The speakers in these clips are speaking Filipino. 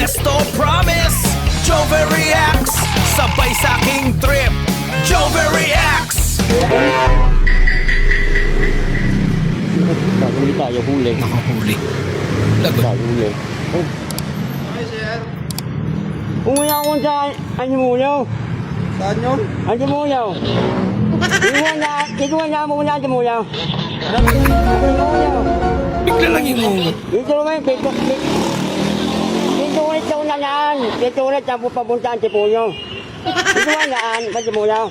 Esto promise, Jover reacts. Sabay sa aking trip, Jover reacts. Huli tayo, huli. Nakahuli. Lagot. Huli. Umuwi ako sa Antimulyaw. Saan yun? Antimulyaw. Ikaw na mo na Antimulyaw. Bigla lang yung Dito naman, dito ulit sa unanaan. Dito ulit sa papunta Antipulyaw. Dito nga naan, Antimulyaw.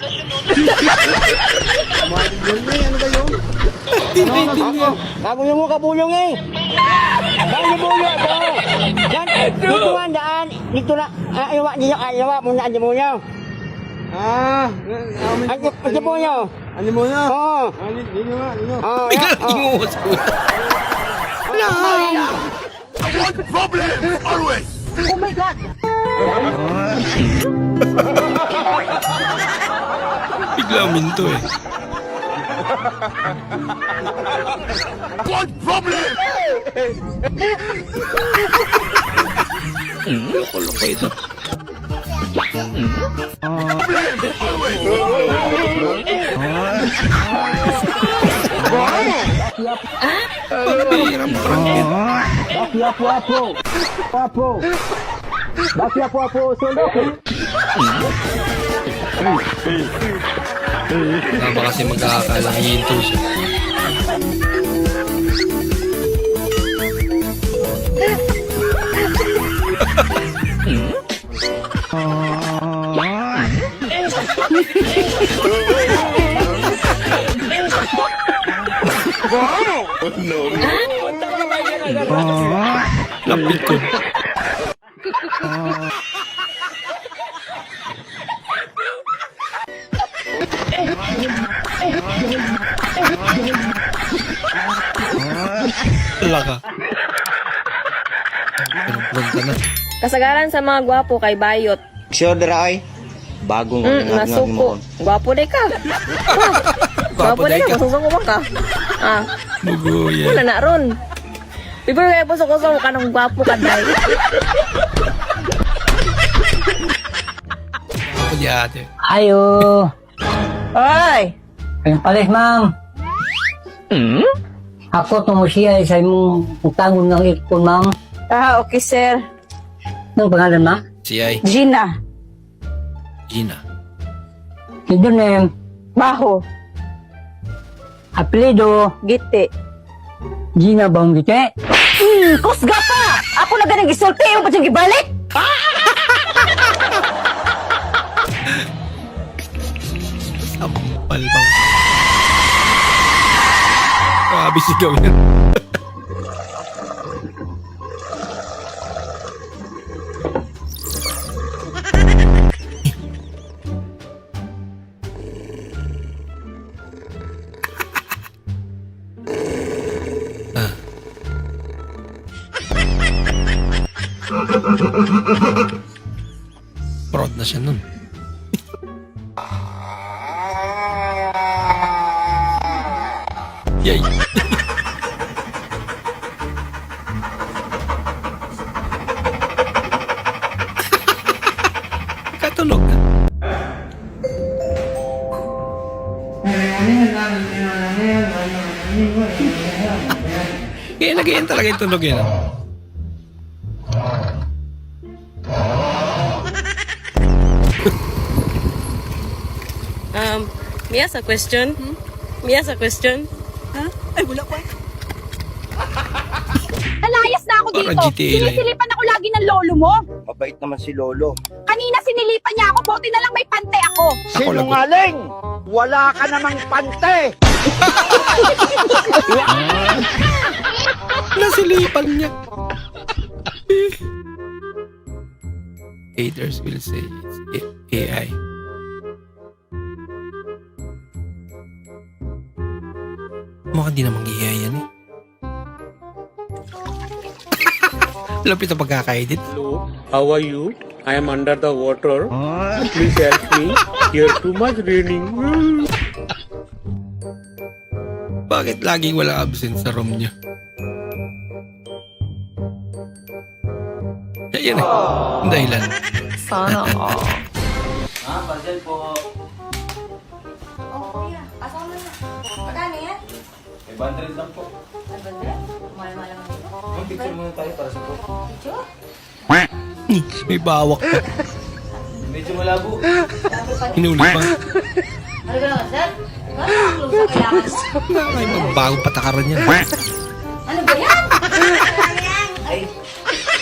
Ano ba yun? Kabulong mo, kabulong eh. Kabulong ako. Dito nga daan. Dito na, ayawa mo na Antimulyaw. Antipulyaw. Ano mo na? Oo. Dino nga, dino. bigla lang yung Problem always. Oh my God! Bigla minto eh. What problem? Loko-loko ito. Pambihirang prank yan. Baki apo-apo, sundok. Tama kasi magkakala hinto siya. Lapit ko. Laka. Pinag ka na. Kasagaran sa mga gwapo kay Bayot. Sure, Daray. Bagong Nasuko. Gwapo day ka. Gwapo day ka. Masusong ko ka. Mugo yan. Wala na ron. Bibir kaya po sa kusong ka ng gwapo ka day. Ako di ate. Ayo. Ay! Ang palis, ma'am. Ako tumusiya sa imong utangon ng ikon, ma'am. Okay sir. Anong pangalan, ma'am? Si Ay. Gina. Gina. Ito name. Baho. Apelido. Giti. Gina Banggite. Kusga pa! Ako na ganang gisulti yung pa siyang gibalik! Sampal bang. Grabe sigaw yan. Proud na siya nun. Yay! Katulog na. Kaya lagayan talaga yung tunog yan. May asa question? May asa question? Ay, wala pa. Nalayas na ako Parang dito. GTA lang. Sinisilipan ako lagi ng lolo mo. Mabait naman si Lolo. Kanina sinilipan niya ako, buti na lang may pante ako. Ako lagot. Sinungaling! Wala ka namang pante! Nasilipan niya. Haters will say it's AI. Mukhang di naman AI yan eh. Lapit na pagkakaedit. Hello, how are you? I am under the water. Please help me. Here too much raining. Bakit laging wala absent sa room niya? Ayun eh. Ang dahilan. Sana all. Oh, kuya. Asa mo na? Magkano yan? 500 lang po. 500? Mahal-mahal naman ito. Picture muna tayo para sa po. Picture? May bawak pa. Medyo malabo. Hinuli pa. Ano ka naman, sir? Ano ang clue sa kailangan? Ay, magbagong patakaran yan. Ano ba yan? Ano yan? Ay,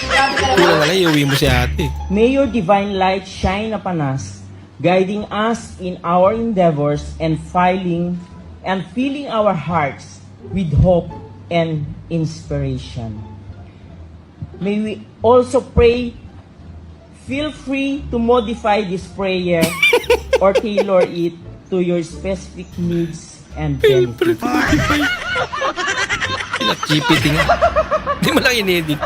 grabe ka Kulang naman. na lang, iuwi mo si ate. May your divine light shine upon us, guiding us in our endeavors and filling and filling our hearts with hope and inspiration. May we also pray, feel free to modify this prayer or tailor it to your specific needs and benefits. Pinag-GPT nga. Hindi mo lang in-edit.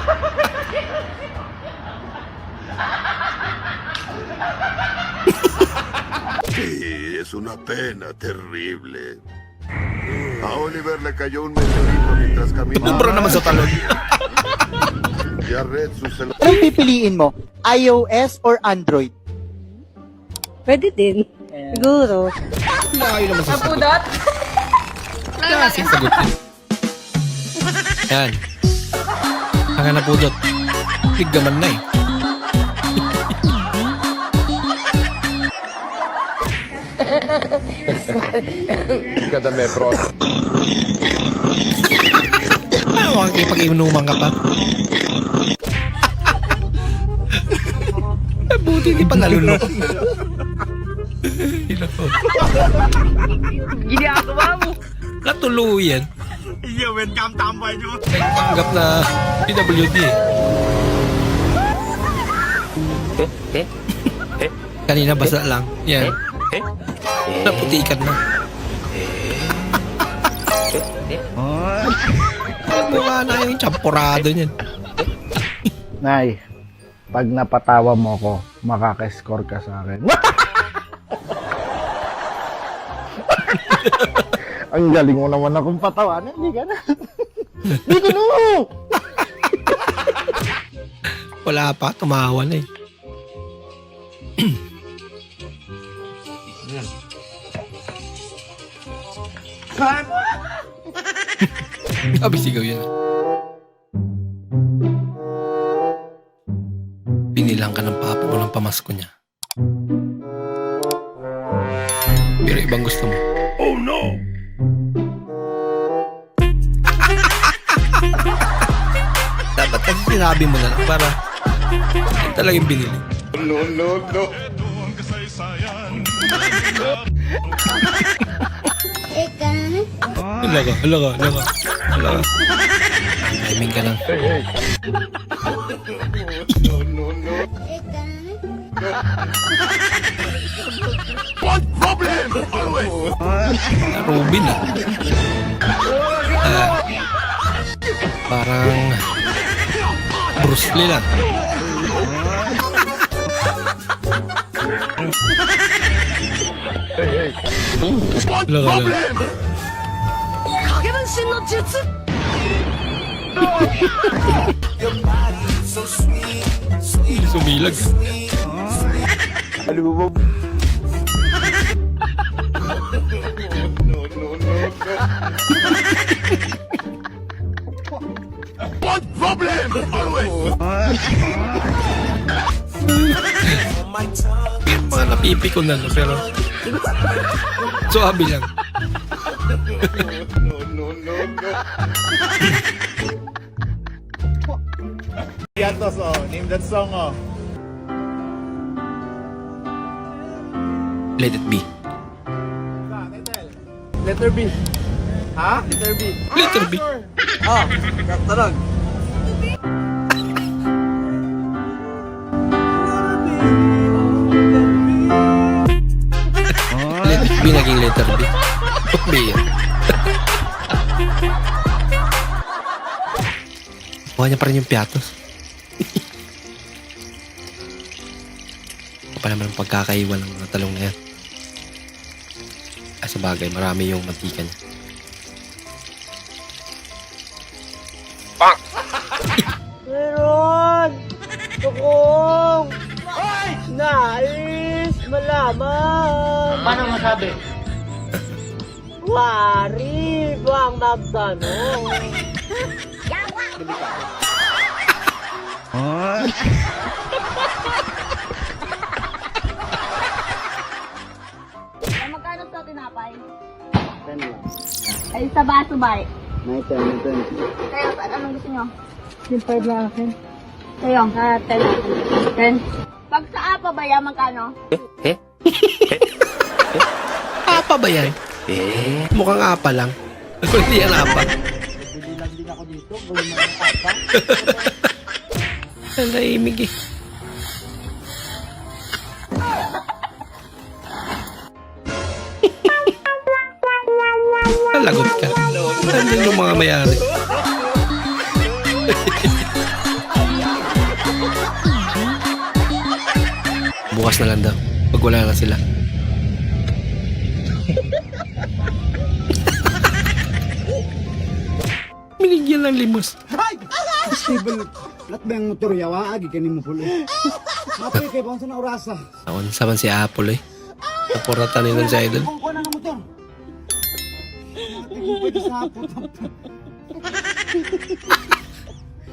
Sí, es una pena terrible. A Oliver le cayó un meteorito mientras caminaba. Sobra naman sa talon. Y a Red su celular. Anong pipiliin mo? iOS or Android? Pwede din. Siguro. Layo naman sa sagot. Pudot? Klaseng sagot yun. Yan. Ang na pudot. Biggaman na eh. Kada metro. Ano kang kipag-inuman ka pa? Buti di pa nalunok. Ginagawa mo. Natuluyan. Iya, welcome tambay nyo. Nagpanggap na PWD eh. Kanina basa lang. Yan. Naputikan na. Mukha na yung champurado niyan. Nay, pag napatawa mo ko, makaka-score ka sa akin. Ang galing mo naman akong patawanan, hindi ka na. Hindi ko no! Wala pa, tumawa na eh. Sabi sigaw yun. Pinilang ka ng papa mo ng pamasko niya. Pero ibang gusto mo. Oh no! Dapat kasi sinabi mo na lang para yun talagang binili. No, no, no. Hala ka. Timing ka lang. What problem? Always. Robin ah. Parang Bruce Lee lang. Hala. Sumilag. Alam mo ba? What problem? Always. Yung mga napipikon na no, pero suabi lang. Yatos, oh. Name that song, oh. Let it be. Letter B. Ha? Letter B. Letter B. Ah, tanong. Let it be naging letter B. Put B yan. Buha niya pa rin yung piatos. Pa naman ang pagkakaiwan ng mga talong na yan. Ay, sa bagay, marami yung mantika niya. Meron! Ako! mama. Paano masabi? Wari bang magtanong? Ay, magkano sa tinapay? Ay, sa baso ba? May 10. Kayo, anong gusto nyo? Yung 5 na akin. Kayo, 10. Pag sa apa ba yan, magkano? Apa ba yan? Mukhang apa lang. Hindi yan apa. Bibilang din ako dito. Gawin mo ng apa. Ang naimig eh. Lagot ka. Nandiyan yung mga mayari. Bukas na lang daw. Pag wala na sila. Minigyan ng limos. Stable. Lat ba yung motor yawa? Agi kanin mo pulo. Mapay kay bang sa orasa. Ako naman si Apple eh. Naporatan nila si Idol. Kung kuha na ng motor. Tingin pwede sa hapon.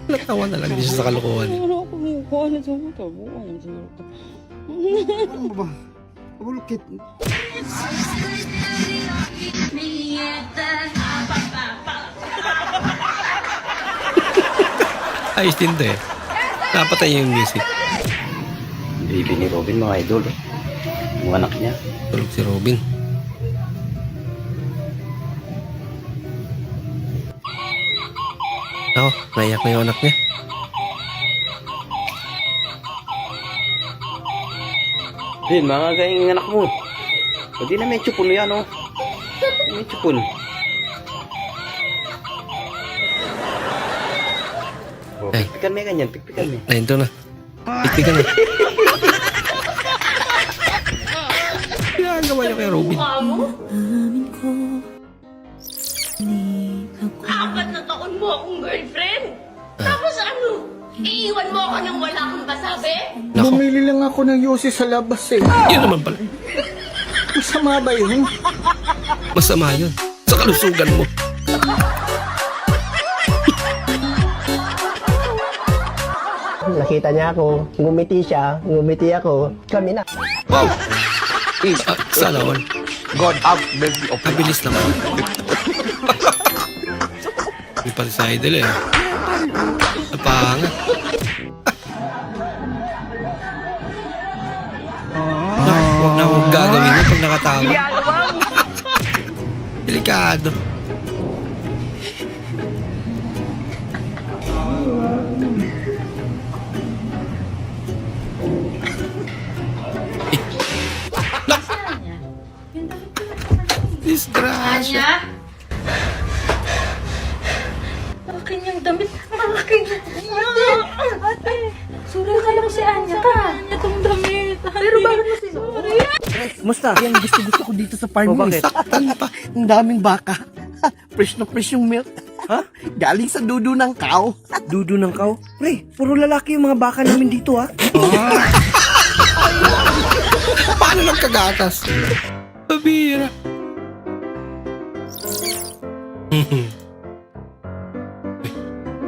Natawa na lang din siya sa kalokohan. Wala ako kumukuha na sa mga tabo. Ano ba? Abulukit. Ayos din to eh. Napatay yung music. Baby ni Robin, mga idol. Mga anak niya. Tulog si Robin. Ako, naiyak na yung anak niya. Din, mga gayong anak mo. Pwede na may chupon yan, oh. May chupon. Oh, Ay. pikpikan mo ganyan, pikpikan mo. Ayun to na. Iktikan na. Ginagawa niya kay Robin. Apat na taon mo akong girlfriend. Tapos ano? Iiwan mo ako nang wala kang kasabi? Nako, Bumili lang ako ng yosi sa labas eh. yun naman pala. Masama ba yun? Masama yun. Sa kalusugan mo. Nakita niya ako, ngumiti siya, ngumiti ako, kami na. Wow! Sana all. God up, baby. Kabilis naman. Hindi pa sa Idol eh. Napanga. Huwag na huwag gagawin mo pag nakatawa. Delikado. Disgrasya. Akin yung damit. Akin yung ate. Sorry ka lang si Anya ka. Itong damit. Pero bakit mo sinuri? Musta? Yan gusto ko dito sa farm mo. Saktan pa. Ang daming baka. Fresh na fresh yung milk. Ha? Galing sa dudu ng cow. Dudu ng kaw? Pre, puro lalaki yung mga baka namin dito ha. Paano nagkagatas? Pabira.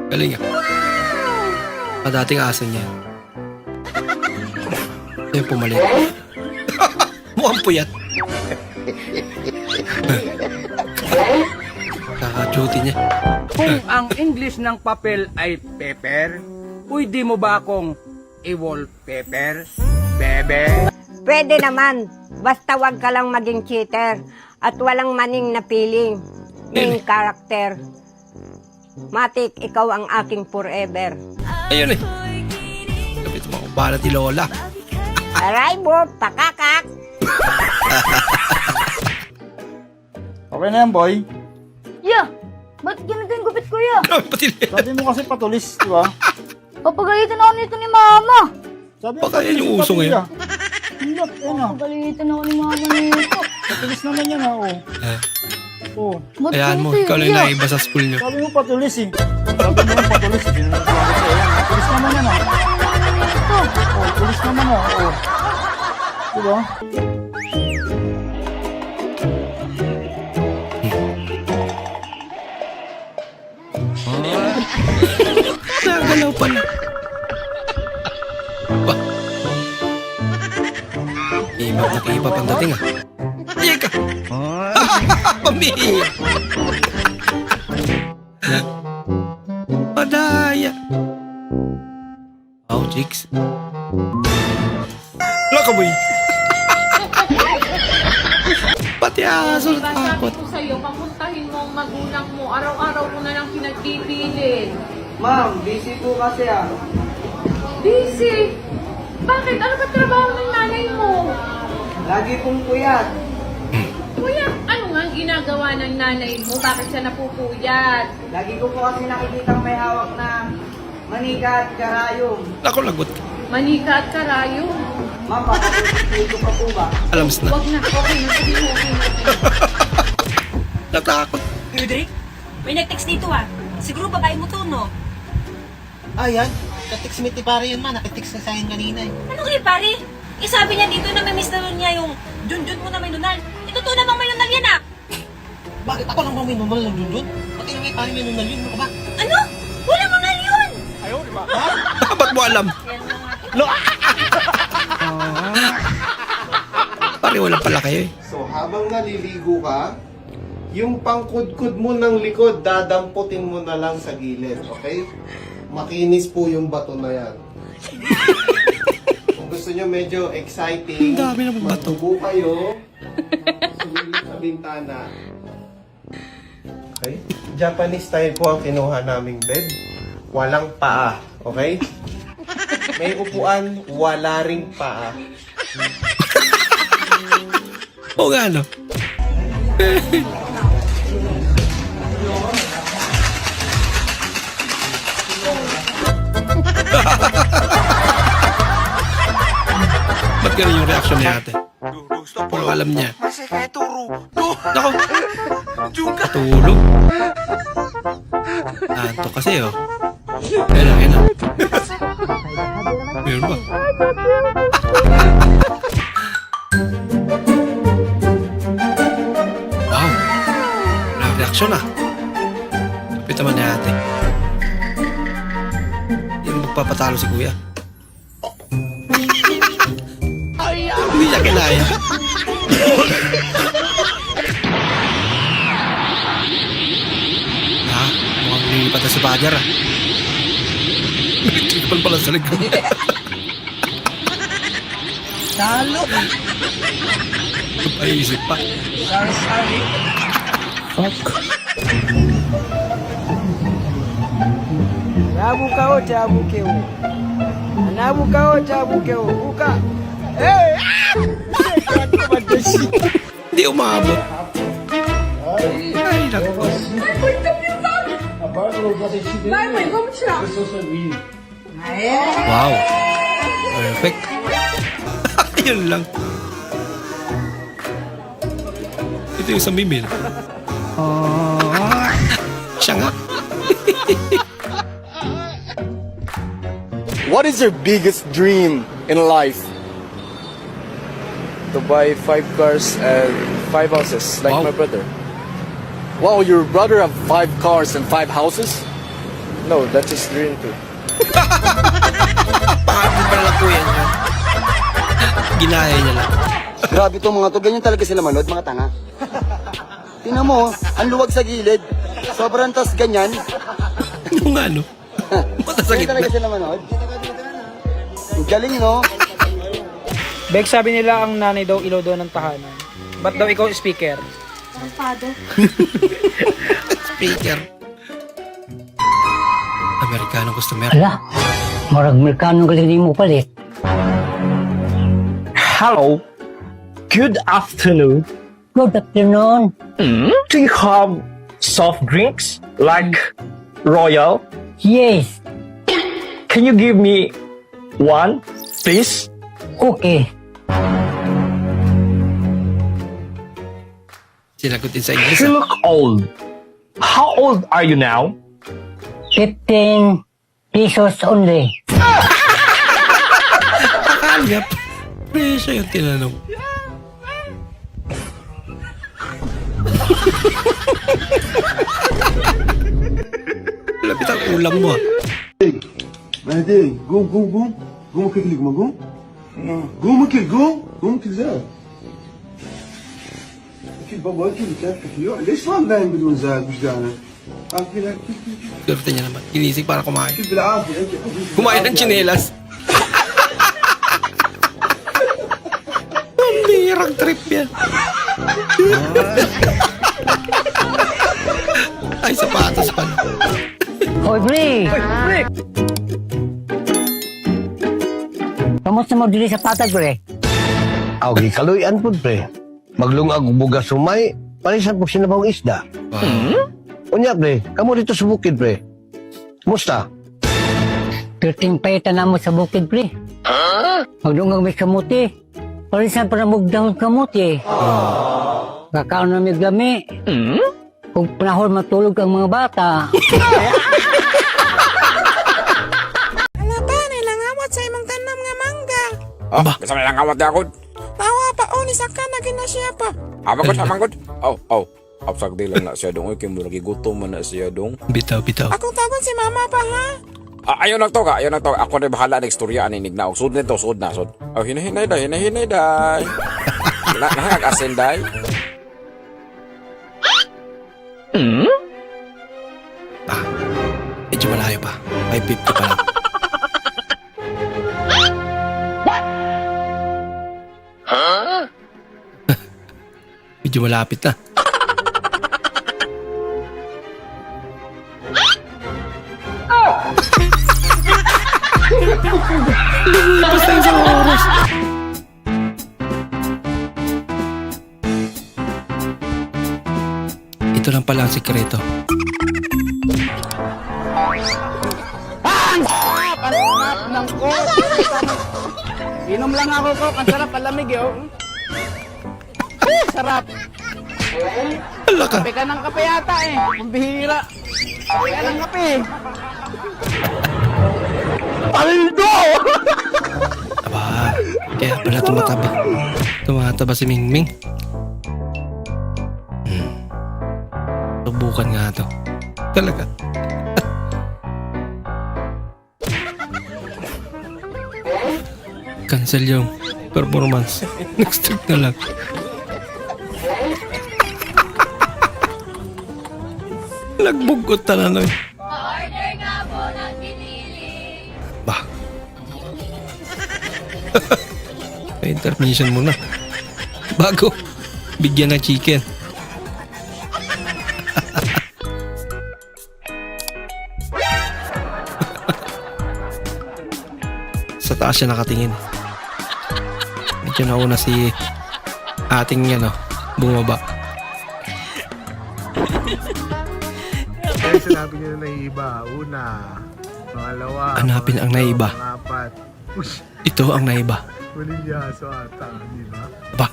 Galing ah. Dating aso niya. Yung pumalit. Mukhang puyat. Kaka-duty niya. Kung ang English ng papel ay paper, pwede mo ba akong i-wallpaper, bebe? Pwede naman. Basta wag ka lang maging cheater. At walang maning na feeling. Main character. Matik, ikaw ang aking forever. Ayun eh. Kapit mo, balat ni Lola. Aray mo, pakakak! Okay na yan, boy. Yeah! Ba't ganito yung gupit ko, ya? Pati Sabi mo kasi patulis, di ba? Papagalitan ako nito ni mama. Sabi mo Baka yan yung uso ngayon. Hindi, yan ah. Papagalitan ako ni mama nito. Patulis naman yan ah, oh. Oh. Ba't Ayan mo, ganito ikaw lang yun, ya? naiba sa school nyo. Sabi mo patulis eh. Sabi mo yung patulis eh. Pinanagsabi sa'yo yan. Patulis naman yan ah. Oh, patulis naman ah. Oh. Diba? Nagalaw pala. Ba? Iba na iba pang dating ah. Ika! Pamiya! Padaya! Oh, chicks. Laka boy! Pati aso Diba takot. sabi ko sa'yo, papuntahin mo ang magulang mo. Araw-araw mo na lang pinagpipilit. Ma'am, busy po kasi Busy! Bakit? Ano ba trabaho ng nanay mo? Lagi pong puyat. Kuya, ano nga ang ginagawa ng nanay mo? Bakit siya napupuyat? Lagi ko po kasi nakikita may hawak na manika at karayom. Ako lagot. Manika at karayo. Ma'am, pakapagpapito pa po ba? Alams na. Wag na. Okay na. Sabihin mo, okay na. Natakot. Rodrick, may nag-text dito ah. Siguro babae mo to, no? Ayan, ka-text ni pare yun man. Nakitext na sa akin kanina eh. Ano kayo, pare? Sabi niya dito na may miss na niya yung dun-dun mo na may nunal. Ito to namang may nunal yan ah. Bakit ako lang bang may nunal ng dun? Pati na may pare may nunal yun. Ano ka ba? Ano? Wala nunal yun! Ba't mo alam? Pare wala pala kayo eh. So, habang naliligo ka, yung pangkudkod mo ng likod, dadamputin mo na lang sa gilid, okay? Makinis po yung bato na yan. Kung gusto nyo medyo exciting, Ang dami naman bato. magtubo kayo, sumilip sa bintana. Okay? Japanese style po ang kinuha naming bed. Walang paa, okay? May upuan, wala ring paa. Oo nga no. Ba't ganun yung reaction ni ate? Pero alam niya. Nako. Katulog. Anto kasi oh. Ayun na. Meron ba? Wow. Walang reaksyon ah. Kapit naman ni ate. Hindi mo magpapatalo si kuya. Hindi niya kinaya. Mukhang nilipat na si Badger ah. Tripal pala sa likod. Talo! Paisip pa. Sorry. Nabuka o, chabuke o. Nabuka o, chabuke o. Buka. Hey! Hindi umabot. Ay, naku. Wow. Perfect. Yun lang. Ito yung sa mimil. Siya nga. What is your biggest dream in life? To buy 5 cars and 5 houses, like my brother. Wow, your brother have 5 cars and 5 houses? No, that's his dream too. Pakapin pala lang kuya niya. Ginaya niya lang. Grabe itong mga to, ganyan talaga sila manood, mga tanga. Tingnan mo, ang luwag sa gilid. Sobrang tas ganyan. Ano nga no? Matasagit Ganyan talaga na. sila manood. Ang galing, no? Bek, sabi nila ang nanay daw ilaw daw ng tahanan. Ba't daw ikaw speaker? Speaker. Amerikanong customer. Ala, marag Amerikanong galing mo palit. Hello. Good afternoon. Good afternoon. Do you have soft drinks like Royal? Yes, Can you give me one, please? okay. Sinagutin sa English. You look old. How old are you now? 15 pesos only. Akala presyo yung tinanong. Ulam mo ah. بعدين قوم قوم قوم قوم اكل لقمه قوم قوم اكل قوم قوم اكل زاد اكل بابا اكل كيف ليش ما نايم بدون زاد مش دانا اكل اكل Swerte niya naman. Ginising para kumain. اكل بالعافيه انت Kumain ng tsinelas. Ang birang trip yan. Ay, sapatos pala. Hoy, pre! Kamusta mo dili sa patag, pre? Aw, gikaluyan po, pre. Maglungag bugas sumay, parisan po sinabawang isda. Unya, pre, kamo dito sa bukid, pre. Kumusta? Perting paitan na mo sa bukid, pre. Maglungag may kamuti. Parisan pa na mugdahon kamuti. Kakaon na may glami. Kung panahon matulog ang mga bata. Oh, bisa may langawat di ako. Tawa pa, o, ni Saka na ginasya pa. Apa ko sa manggod? Oh. Apsak di lang na siya dong. Kaya mo lagi gutom man na siya dong. Bitaw. Akong tawag si mama pa, ha? Ayaw na to ka. Ako na bahala ng istorya ni Nignaog. Sud nito, sud na. Oh, hinahinay day. Nahag-asin day. Medyo malayo pa. 550 pa lang. Medyo malapit na. Basta isang oras. Ito lang pala ang sikreto. Inom lang ako ko, ang sarap, palamig yun. Sarap. Wala ka. Kape ka ng kape yata eh. Ang bihira. Kape ka ng kape. Paldo! Aba, kaya pala tumataba. Tumataba si Mingming. Subukan nga to. Talaga. Cancel yung performance. Next week na lang. Nagbugot na lang. Order nga po ng pinili. Bah. Intermission muna. Bago bigyan ng chicken. Sa taas siya nakatingin. Medyo nauna si ating bumaba. Kaya sinabi niyo na naiiba. Una, pangalawa, Hanapin ang naiba. pangapat. Ito ang naiba. Manilyaso ata, di ba? Ba?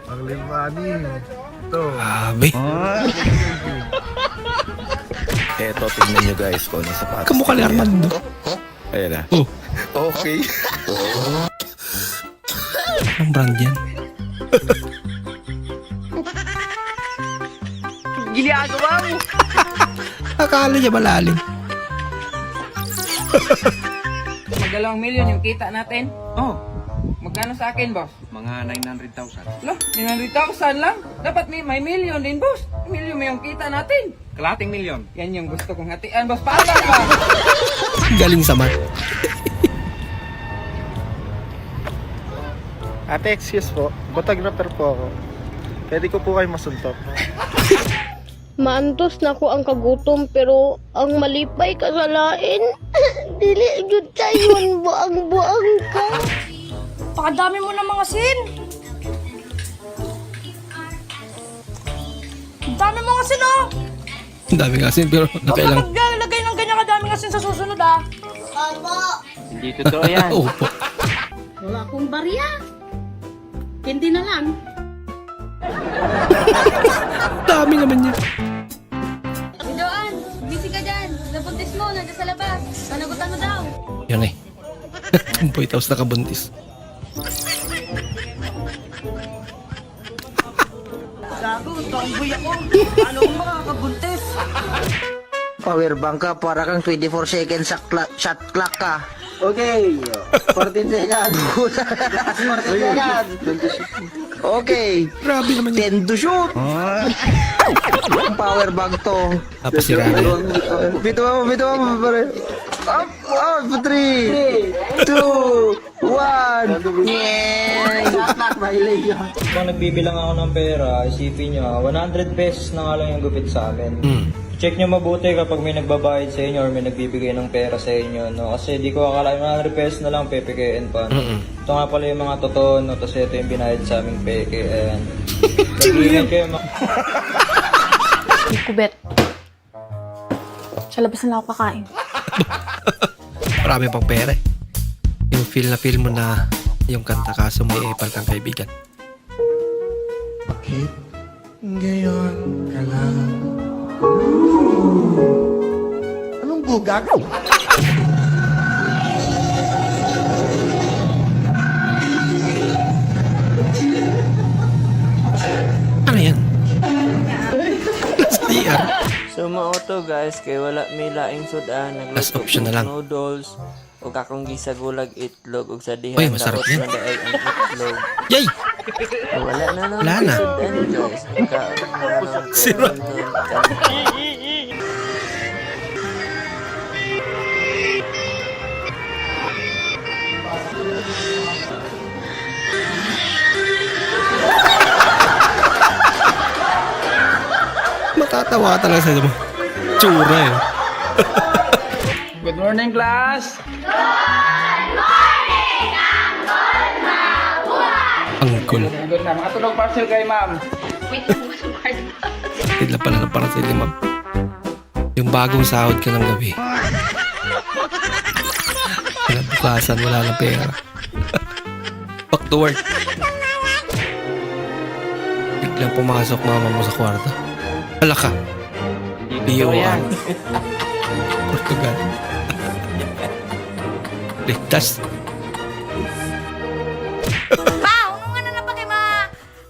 Panglima, ito. Grabe. Eto, tignan nyo guys kung ano sapatos. Kamukha ni Armando. Ayan na. Oh. Okay. Anong brand yan? Ginagawa mo. Akala niya malalim. Mag-2 million yung kita natin. Oh. Magkano sa akin, boss? Mga 900,000. Lo, 900,000 lang? Dapat may million din, boss. Million mo yung kita natin. Kalating million. Yan yung gusto kong hatian, boss. Paalam ka! Galing sa mat. Ate, excuse po. Photographer po ako. Pwede ko po kayo masuntok. Maantos na ko ang kagutom pero ang malipay kasalain. Dili jud tayon buang-buang ka. Pakadami mo ng mga sin. Ang dami mo nga sin, oh. Ang dami asin pero nakailang. Huwag ka maglagay ng ganyan kadaming asin sa susunod, ah. Opo. Hindi totoo yan. Opo. Wala akong barya. Hindi na lang. Dami naman niya. Joan, busy ka dyan. Nabuntis mo, nandiyan sa labas. Panagutan mo daw. Yan eh. Boy, tapos nakabuntis. Gago, tomboy ako. Paano kung makakabuntis? Power bank ka, para kang 24 seconds shot clock ka. Okay, 14 seconds. 14 seconds. Okay. Grabe naman 10 to shoot. Power bank to. Tapos si Rani. Bito mo, pare. Up, 3, 2, 1. Yeah! Kung nagbibilang ako ng pera, isipin nyo, 100 pesos na nga lang yung gupit sa amin. Check nyo mabuti kapag may nagbabayad sa inyo or may nagbibigay ng pera sa inyo, no? Kasi di ko akala 100 pesos na lang pepekain pa, no? Ito nga pala yung mga totoo, no? Tapos ito yung binayad sa aming peke, ayan. Nag-iingat kayo, Kubet. Sa labas na ako kakain. Marami pang pera eh. Yung feel mo na yung kanta kaso may epal kang kaibigan. Bakit ngayon ka lang? Anong bugag? Ano yan? SDR. Sumauto guys, kay wala may laing sudan, Last nagluto option na lang. noodles, o kakong gisagulag itlog, o sa dihan Uy, masarap yan. na daig ang itlog. Yay! Wala na lang Wala na. sudan guys. Kaon na lang ko Sira. Matatawa ka talaga sa mo. Tsura eh. Good morning, class. Ang cool. Good na. Makatulog parcel kay ma'am. Sila pala na para sila, ma'am. Yung bagong sahod ka ng gabi. Kinabukasan, wala na pera. Back to work. Biglang pumasok mama mo sa kwarto. Hala ka. B.O.R. Portugal. Ligtas. Pa, hunungan na na pa kay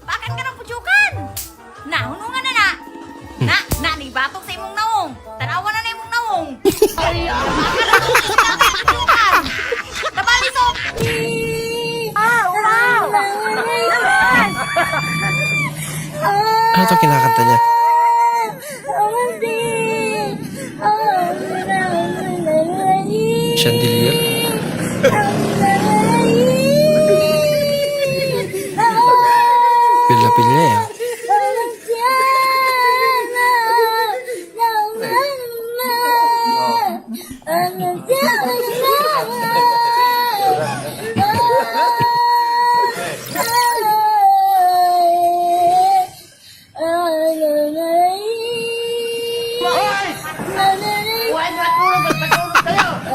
Bakit ka ng pujukan? Na, hunungan na na. Na, ni batok sa imong naong. Tanawa na imong naong. Ay, pujukan. Kabalisok. Wow. Ano to kinakanta niya? Chandelier? Pila-pila eh.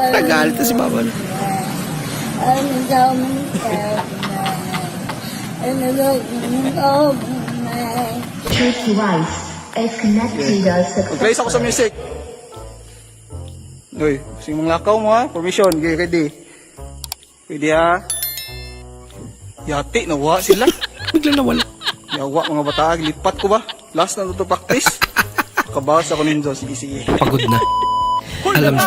Nagalit na si mama. Church device is connected to Place ako sa music. Uy, sing mga lakaw mo ha. Permission, okay, ready. Pwede ha. Yati, nawa sila. Bigla nawala. Yawa mga bata, lipat ko ba? Last na to practice. Kabawas ako ninyo, sige. Pagod na. Alam na.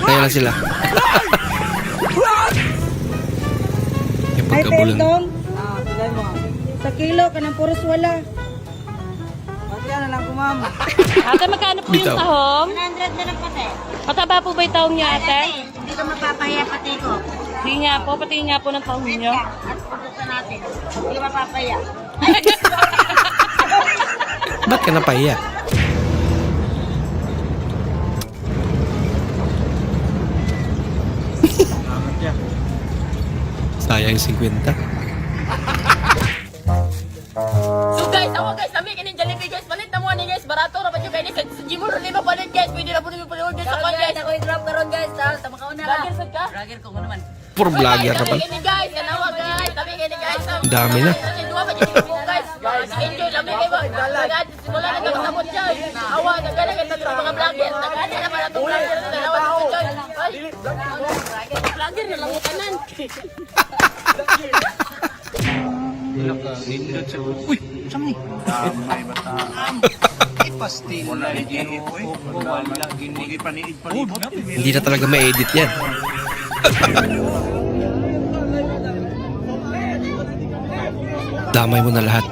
Kaya lang sila. Yung pagkabulan. Sa kilo ka ng puros wala. Kaya na lang ko, ma'am. Ate, magkano po yung Bitaw. tahong? 100 na lang pati. Mataba po ba yung tahong niya, ate? Hindi ka mapapahiya pati ko. Hindi nga po, pati nga po ng tahong niyo. At pupunta natin. Hindi ka mapapahiya. Ba't ka napahiya? Sayang yung 50. So guys, ako guys, kami kanin Jollibee guys, palit na mo ni guys, barato ra pa yung kanin sa Jimuro lima palit guys, pwede na po nyo palit guys sa kwan guys. Ako i-drop karon guys, tama ka una. Vlogger sad ka? Vlogger ko naman. Puro vlogger ka Kami pala. kanin guys, kanawa guys, kami kanin guys. Dami na. Kasi duwa pa dyan po guys. Enjoy lang kay ba? Agad simula na kami sabot dyan. Awa, nagana kita sa mga vlogger, nagana na para tong vlogger na nawa sa dyan. Vlogger na lang utanan. Uy, saan ni? Damay bata. Ipastil na ni wala ginig paniid palibot. Hindi na talaga ma-edit yan. Damay mo na lahat.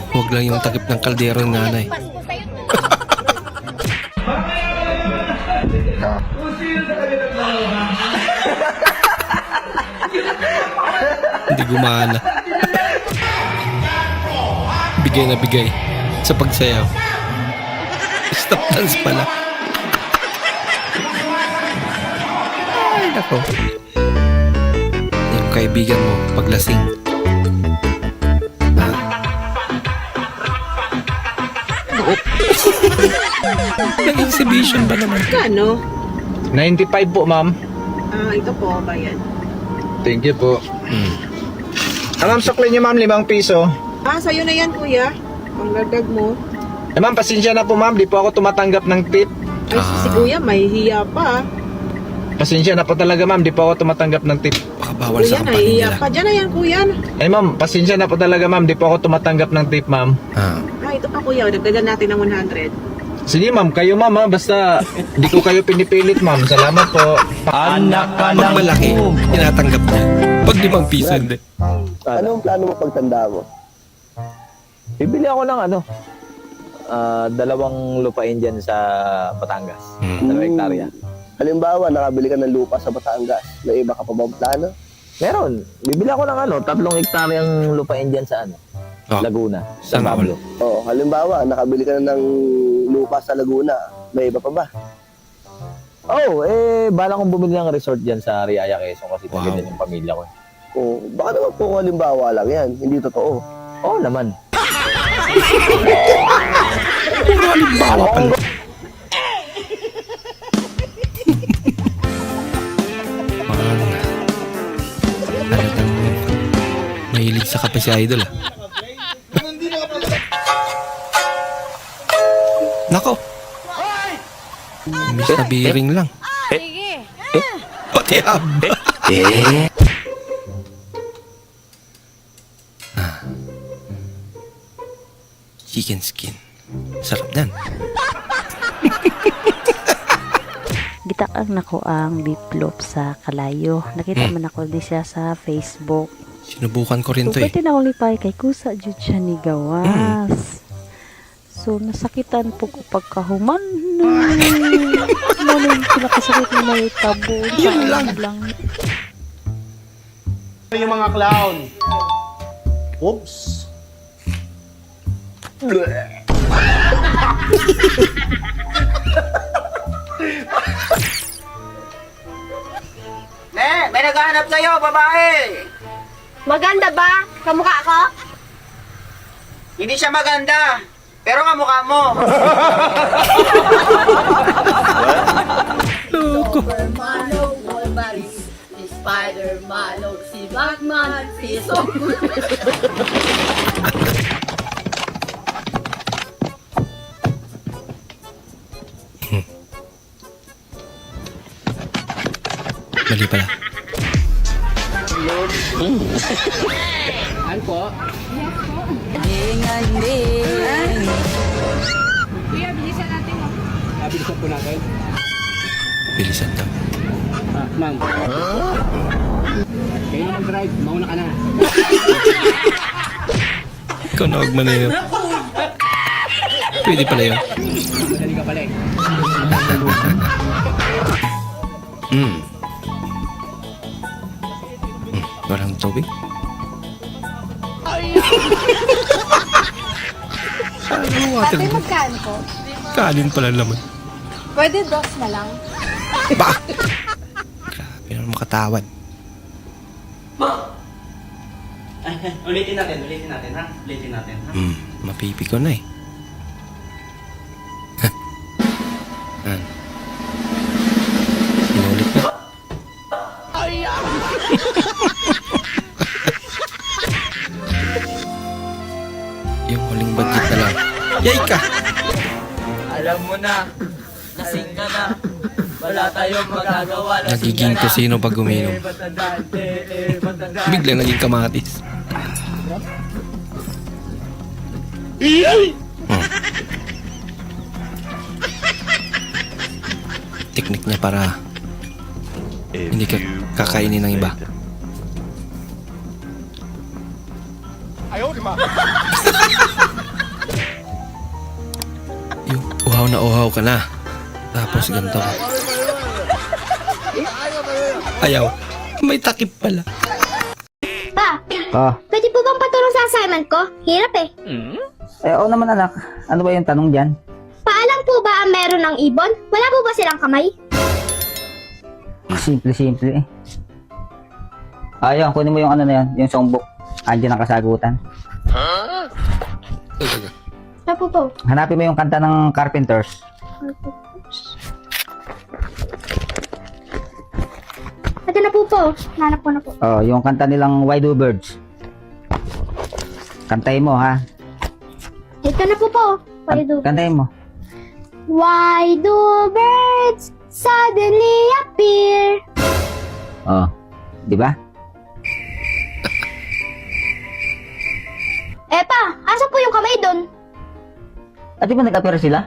Huwag lang yung takip ng kaldero ng nanay. Hindi gumana. Bigay na bigay sa pagsayaw. Stop dance pala. Ay, nako. Yung kaibigan mo, paglasing. Nag-exhibition ba naman? Kano? 95 po, ma'am. Ito po, bayan. Thank you po. Ma'am, sukli niyo, ma'am, 5 piso. Sa'yo na yan, kuya. Pangladag mo. Ma'am, pasensya na po, ma'am. Di po ako tumatanggap ng tip. Ay, si kuya, may hiya pa. Pasensya na po talaga, ma'am. Di po ako tumatanggap ng tip. Baka bawal sa Kuya, kampanya nahihiya nila. pa. Diyan na yan, kuya. Ay, ma'am, pasensya na po talaga, ma'am. Di po ako tumatanggap ng tip, ma'am. Ito pa, kuya. Dagdagan natin ng 100. Sige, ma'am. Kayo, ma'am, ha? Basta di ko kayo pinipilit, ma'am. Salamat po. Pag malaki, tinatanggap niya. Pag 5 piso, hindi. Anong plano mo pagtanda mo? Bibili ako ng 2 lupain dyan sa Batangas. 2 hektarya. Halimbawa, nakabili ka ng lupa sa Batangas. May iba ka pa bang plano? Meron. Bibili ako ng 3 hektaryang lupain dyan sa Laguna. San Pablo. Oo, halimbawa, nakabili ka na ng lupa sa Laguna. May iba pa ba? Bala kong bumili ng resort dyan sa Riaya, Quezon kasi ganyan yung pamilya ko. Oo, baka naman po halimbawa lang yan. Hindi totoo. Oo naman. Halimbawa pala. Talagang mahilig sa kape si Idol, ah. Nako. Miss na biring lang. Sige. Pati haba. Chicken skin. Sarap nan. Gitaang nako ang biplop sa Kalayo. Nakita man ako di siya sa Facebook. Sinubukan ko rin to, So, eh. pwede na akong lipay kay kusa jud siya ni gawas. So, nasakitan po ko pagkahuman. Manong pinakasakit na may tabo. Yun lang. Yung mga clown. Oops. May naghahanap sa'yo, babae. Maganda ba? Kamukha ko? Hindi siya maganda. Pero kamukha mo. Manong, Wolverine, si Spider-Man, si Batman, si Mali pala. Ano po? Kuya, bilisan natin mo. Bilisan po natin. Bilisan daw. Ma'am. Kayo na mag-drive. Mauna ka na. Ikaw na huwag man yun. Pwede pala yun. Madali ka pala eh. Walang tubig? Ate, magkano po? Kanin pala naman. Pwede 2 na lang. Ba? Grabe naman makatawad. Ulitin natin, ha? Ulitin natin, ha? Mapipi ko na eh. Sinulit na. Yung huling budget na lang. Yay ka! Alam mo na. lasing ka na. Wala tayong magagawa. Nagiging kusino pag uminom. Biglang naging kamatis. Teknik niya para hindi ka kakainin ng iba. Yung uhaw na uhaw ka na. Tapos ganito ka. Ayaw. May takip pala. Pa, Ah, pwede po bang patulong sa assignment ko? Hirap eh. oo naman anak. Ano ba yung tanong dyan? Paalam po ba ang meron ng ibon? Wala po ba silang kamay? Simple eh. Ayun, kunin mo yung ano na yan, yung songbook. Andiyan ang kasagutan. Ano po po? Hanapin mo yung kanta ng Carpenters. Ito na po po. Hanap ko na po. Oh, yung kanta nilang Why Do Birds. Kantahin mo ha. Ito na po po. Why do Kantahin mo. Why do birds suddenly appear? Oh, di ba? Eh pa, asa po yung kamay doon? At di ba nag-appear sila?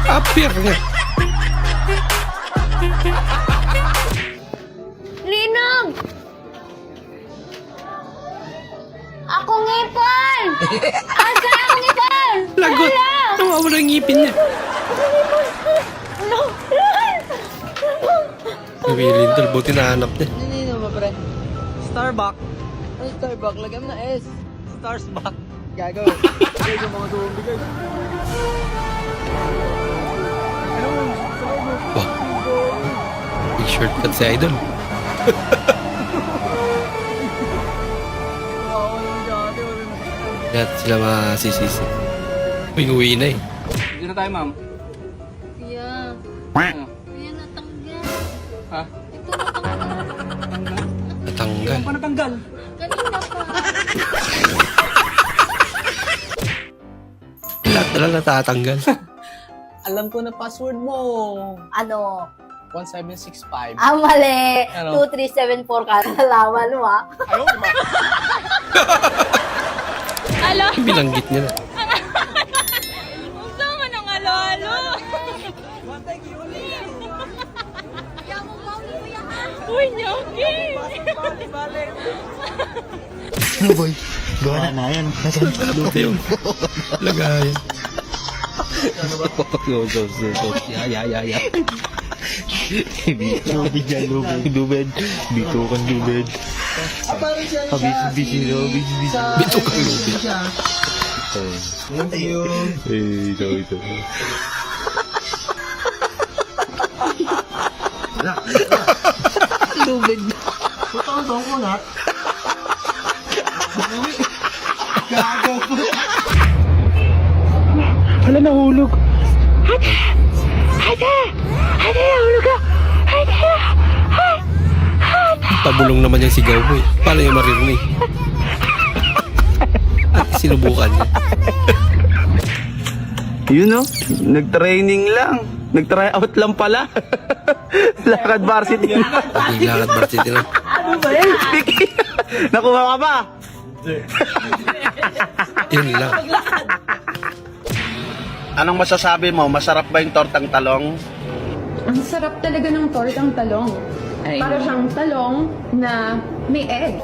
Appear nga. Linang! Ako ngipon! Asa ako ngipon? Lagot! Nawawala ang ngipin niya. Nawilintol, buti nahanap niya. Nino ba, pre? Starbucks. Ano Starbucks? Lagyan na S. Starsbuck. Gago. Gago mga zombie guys. Wow. Big shortcut si Idol. Lahat sila masisisi. Uwi na eh. Dito na tayo, ma'am. Kuya. Ano? Kuya, natanggal. Ha? Natanggal. Ano pa natanggal? Kanina pa. Lahat na lang natatanggal. Alam ko na password mo. Ano? 1765. Ah, mali. Ano? 2374 ka. Nalaman mo ah. Alo? Bilanggit niya na. Gusto mo ng alo-alo? Uy, nyoki! Ano boy? Gawa na yan. Ano ba yun? Lagayan. Ya. Lubid yan, lubid. Bito kan lubid. Habis-bisin daw, habis-bisin. Bito kang lubid. Ito. Lubid. Tutong ko na. Hala, nahulog. Ate, nahulog ka. Pabulong naman yung sigaw mo eh. Paano yung maririnig? Sinubukan niya. Yun no? Nag-training lang. Nag-try out lang pala. Lakad varsity. Paging lakad varsity na. Ano ba yan? Nakuha ka ba? Yun lang. Anong masasabi mo? Masarap ba yung tortang talong? Ang sarap talaga ng tortang talong. Para siyang talong na may egg.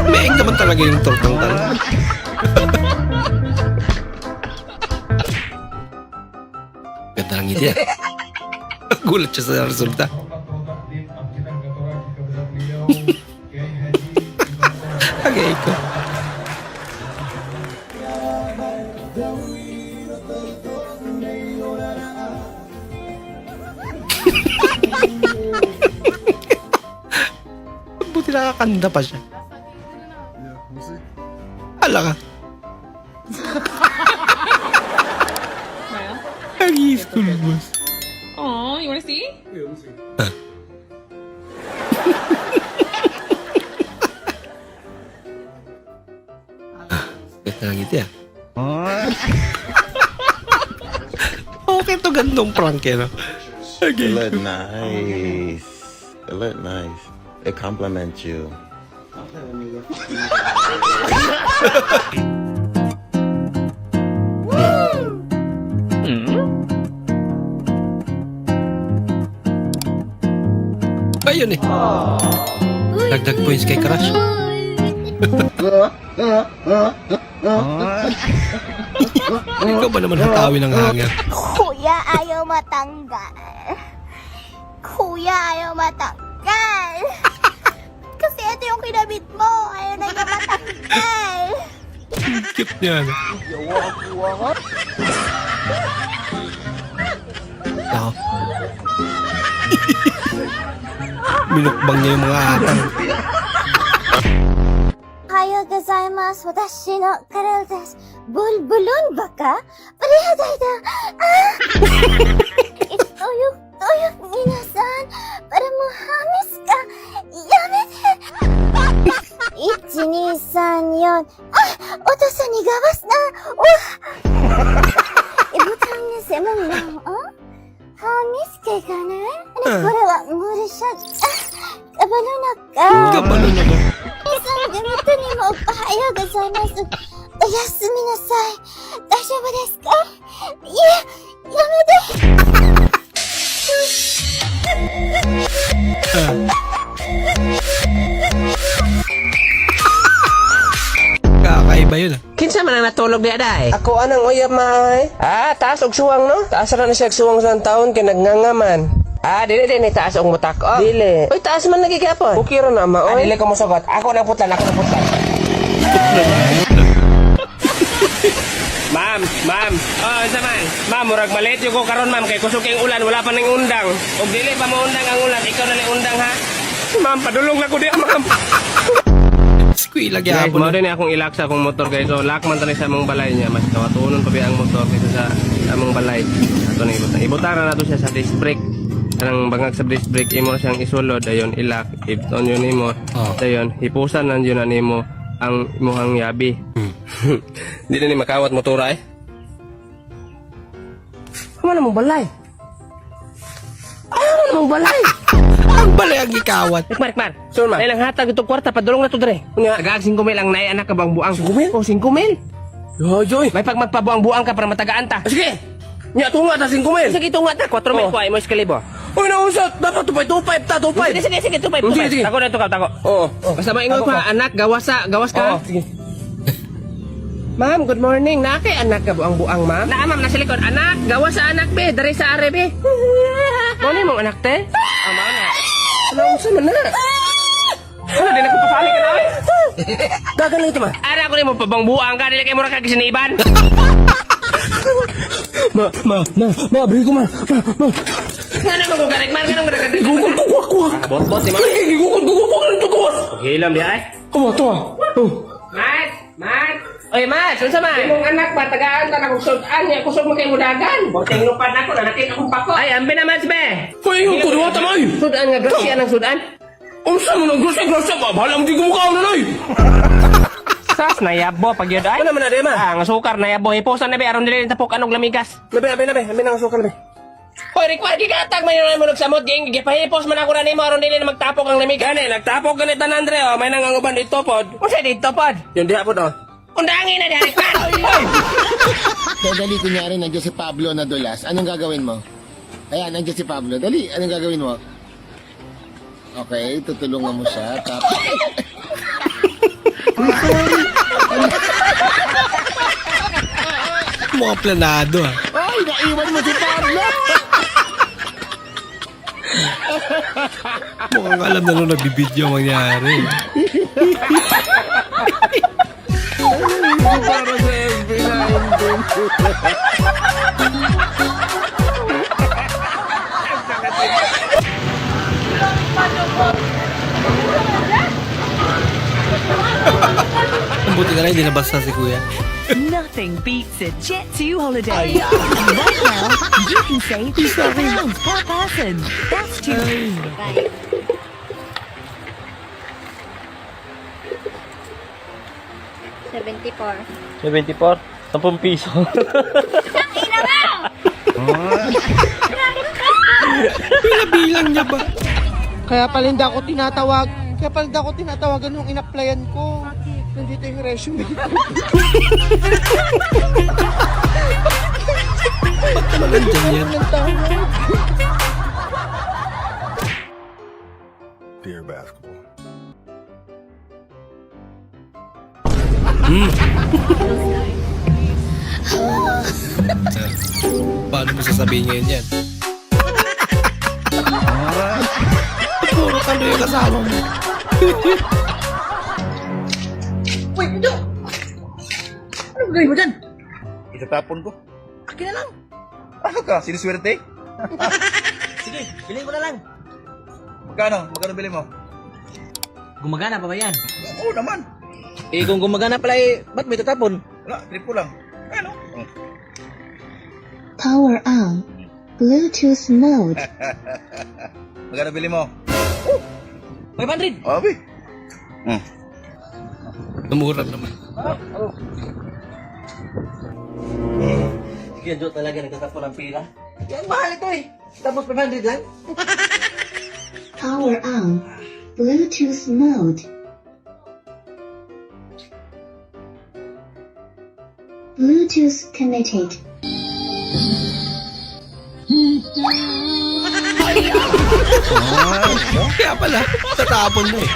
May egg naman talaga yung tortang talong. Ganda lang ngiti ah. Gulat siya sa resulta. Agay ko. Buti nakakanda pa siya. Ala ka. Ang school bus. Oh, you wanna see? Ganda lang ngiti ah. Okay to gandong prank eh, no? They look nice. They look nice. They compliment you. Ayun eh. Dagdag points kay Crush. Ikaw ba naman hatawi ng hangin? Kuya, ayaw matanggal. Kuya, ayaw matanggal. Kasi ito yung kinabit mo. Ayaw na niya matanggal. Cute niya. Ako. Minukbang niya yung mga atang. Hayo gozaimasu. Watashi no Karel desu. Bulbulun baka? Parehaday da. Toyok minasan. Para mo hamis ka. Yamete. 1, 2, 3, 4. Otosan ni gawas na. Ibutang ni semong lang. Hamis ka ka na? Kore wa murisha. Kabalo na ka. Kabalo na ka. Isang ganito ni mo. Hayo gozaimasu. Oyasumi nasai. Daijoubu desu ka? Yamete. Kakaiba yun ah. Kinsa man ang natulog di aday? Ako anang uyab maay. Taas og suwang no? Taas ra na siya og suwang sa taon kay nagngangaman. Dili taas og mutak. Dili. Oy, taas man lagi gyapon. Okay ra na ma. Oy. Dili ko mosugot. Ako nang putlan. Ma'am. Oh, isa man. Ma'am, murag malit yung ko karon ma'am kay kusog yung ulan, wala pa ning undang. Og dili pa mo undang ang ulan, ikaw na ni undang ha. Ma'am, padulong na ko di ma'am. Squeal lagi Guys, hapon. mo din akong ilak sa akong motor guys. So, lock man tani sa among balay niya. Mas kawatunon pa biya ang motor kaysa sa among balay. Ato na ibutan. Ibutaran na to siya sa disc brake. Kanang bangag sa disc brake, imo na siyang isulod. Ayon, ilak. Ibton yun imo. Ayon, hipusan na yun nimo ang imuhang yabi. Di na ni makawat motora eh. Ano mong balay? Ano mong balay? Ang balay ang gikawat. Rikmar. Sure man. Ilang hatag itong kwarta, padulong na to dre. Unya, agaag 5 mil ang nai anak ka bang buang. 5 mil? Oh, 5 mil. Joy. May pag magpabuang-buang ka para matagaan ta. Sige. Nya tunga ta 5 mil. Sige tunga ta 4 mil ko ay mo iskalibo. Uy nausat, dapat 2.25 ta 2.5. Sige 2.5. Tako na to ka tako. Oo. Basta maingon ka anak gawas ka. Sige. Ma'am, good morning. Nakay anak ka buang-buang, ma'am? Ma'am, nasa likod. Anak, gawa sa anak, be. Dari sa are, be. Ano yung mong anak, te? Ama na. Ano, saan na? Ano, di nagpapasali ka na, eh? Gagan lang ito, ma. Ara ko rin mo, pabang-buang ka. Dili kayo mura ka kisiniban. Ma, beri ko, ma. Ano mo kung garik, ma? Ganong garik? Gugol, kuwak. Bot, si ma. Gugol. Hilam di, ay. Tuwa. Mas. Oy, Mas, unsa man? Imong anak ba tagaan ta na kusog-an niya kusog mo kay mudagan. Boteng lupad nako nanatin akong pako. Ay, ambe na Mas be. Hoy, yung kuduwa tamay. Sudan nga grasya nang sudan. Unsa mo nang grasya ba? Balang di ko mukha na nay. Sas na yabo pag yun ay. Ano man na di ma? Ang sukar na yabo hiposan na be aron dili tapok anog lamigas. Labi nang sukar be. Hoy, required gigatag may mo nagsamot ging gipahipos man ako na nimo aron dili na magtapok ang lamigas. Gani, nagtapok gani tanan Andre oh, may nanganguban dito pod. Unsa dito pod? Yung diha pod oh. Undangin na dahil ka! So, dali, kunyari, nandiyan si Pablo na dulas. Anong gagawin mo? Ayan, nandiyan si Pablo. Dali, anong gagawin mo? Okay, tutulungan mo siya. Tapos... Mga planado ah. Ay, naiwan mo si Pablo! Mukhang alam na nung nagbibideo mangyari. Para sa FB na yung Ang buti na rin, hindi nabasa si Kuya. Nothing beats a Jet2 holiday. Right now, you can save £2 per person. That's too easy. $74. 74? Sa 10 piso. Bilang niya ba? Kaya pala hindi ako tinatawagan nung in-applyan ko. Nandito yung resume. Ba't naman nandyan yan? Dear basketball. Paano mo sasabihin ngayon yan? Puro talo yung kasama mo. Wait, ito! Anong gawin mo dyan? Itatapon ko. Akin na lang. Ano ka? Sinuswerte? Sige, bilhin mo na lang. Magkano? Magkano bili mo? Gumagana pa ba yan? Oo naman. Eh, kung gumagana pala eh, ba't may tatapon? Wala, trip ko lang. Ano? Power on. Bluetooth mode. Magkano bili mo? 500! Abi. Namura naman. Sige, Joe, talaga nagtatapon ng pila. Yan, mahal ito eh. Tapos 500 lang. Power on. Bluetooth mode. Bluetooth connected. Kaya pala, tatapon na eh.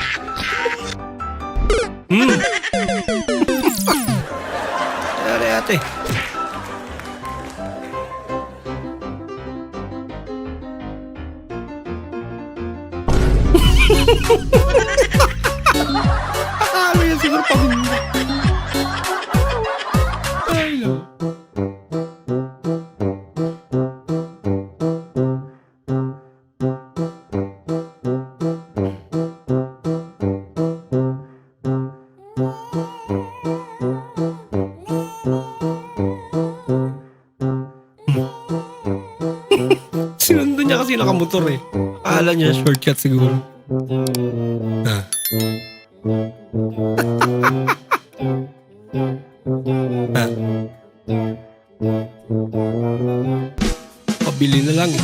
Kaya ate. Akala yan siguro paminda. Ay lang. Sinundo niya kasi nakamotor eh. Akala niya shortcut siguro. Ah. Pabili na lang eh.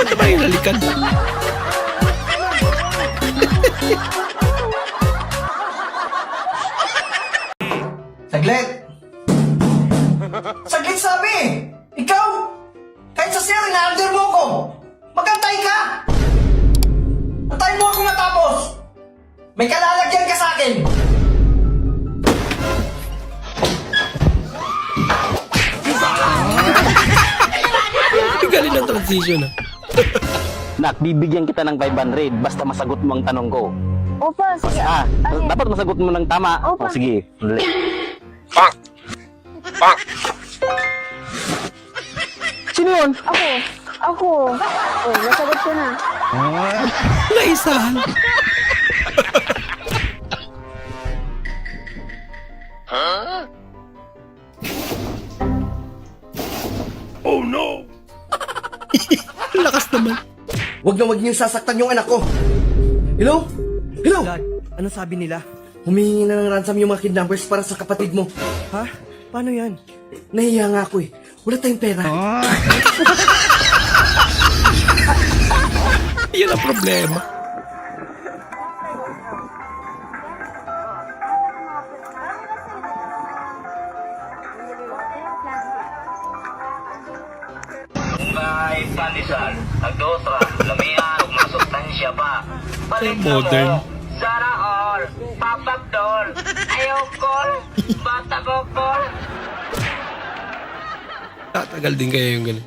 Ano ba yung nalikan? Saglit! Saglit sabi! Ikaw! Kahit sa sir, ina-order mo ako! Magantay ka! Antayin mo ako matapos! May kalalagyan ka sa akin! Galing ng transition ah. Nak, bibigyan kita ng 500 basta masagot mo ang tanong ko. Opa, sige. Dapat masagot mo ng tama. Opa. O sige. Sino yun? Ako. Oh, nasagot ko na. Naisahan. Oh no! Lakas naman. Huwag niyong sasaktan yung anak ko! Hello? Hello? Dad, ano sabi nila? Humihingi na ng ransom yung mga kidnappers para sa kapatid mo. Ha? Paano yan? Nahiya nga ako eh. Wala tayong pera. Yan ang problema. May pandesal, nagdotra, lamian, ug mga sustansya pa. Balik na Modern. mo. Sana all, papagdol, ayaw call, bata ko call. Tatagal din kaya yung ganun.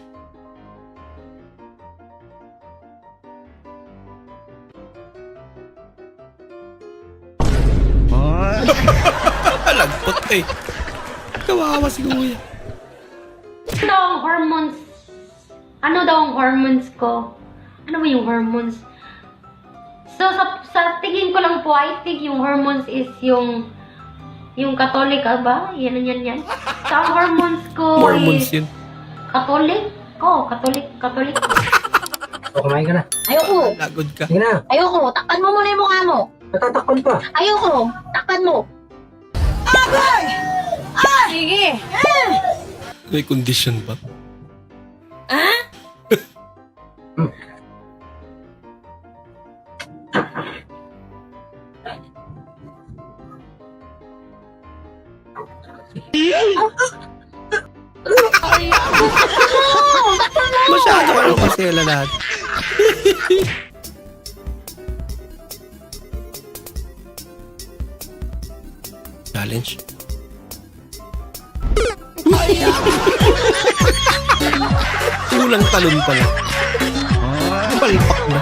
Lagpot eh. Kawawa si Kuya. Ano daw ang hormones ko? Ano ba yung hormones? So, sa tingin ko lang po, I think yung hormones is yung Yung Catholic ba? Yan. Sa hormones ko Mormons is yun. Catholic? Catholic. O, kumain ka na. Ayoko. Lagod ka. Sige na. Ayoko. Takpan mo muna yung mukha mo. Natatakpan pa. Ayoko. Takpan mo. Sige. May condition ba? Masyado ka lang kasi lahat. Challenge. Kulang talon pala. Palpak na.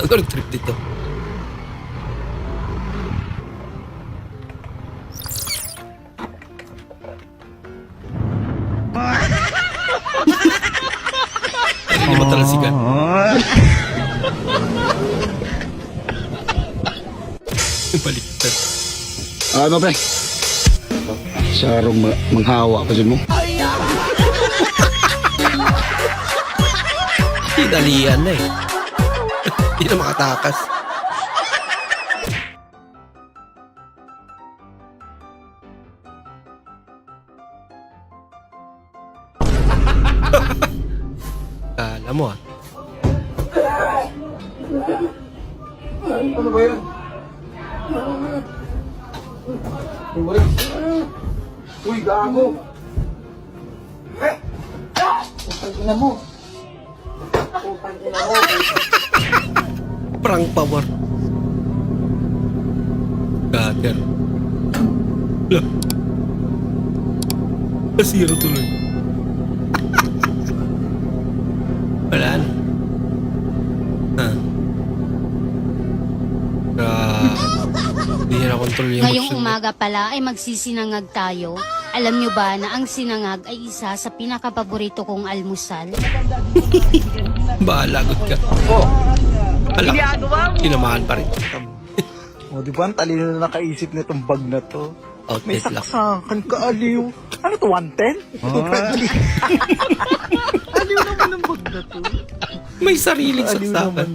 Ano trip dito? Hindi mo talasigan. Baliktad. Ano pre? Sarong manghawa pa dyan mo. Hinalian na eh. Hindi na makatakas. Kala mo ah. Ano ba yan? Uy, gago! Putang ina mo! Prank power. Gater. Lah. Nasiro tuloy. Wala na. Hindi niya na-control yung Ngayong emosyon. umaga pala ay magsisinangag tayo. Alam nyo ba na ang sinangag ay isa sa pinakapaborito kong almusal? Bahala, good ka. Oh, Ala, sinamahan pa rin. O, di ba? Ang talino na nakaisip nitong bag na to. May Outlet lang. saksakan ka, aliw. Ano to, 110? Aliw naman ang bag na to. May sariling Aliw saksakan. naman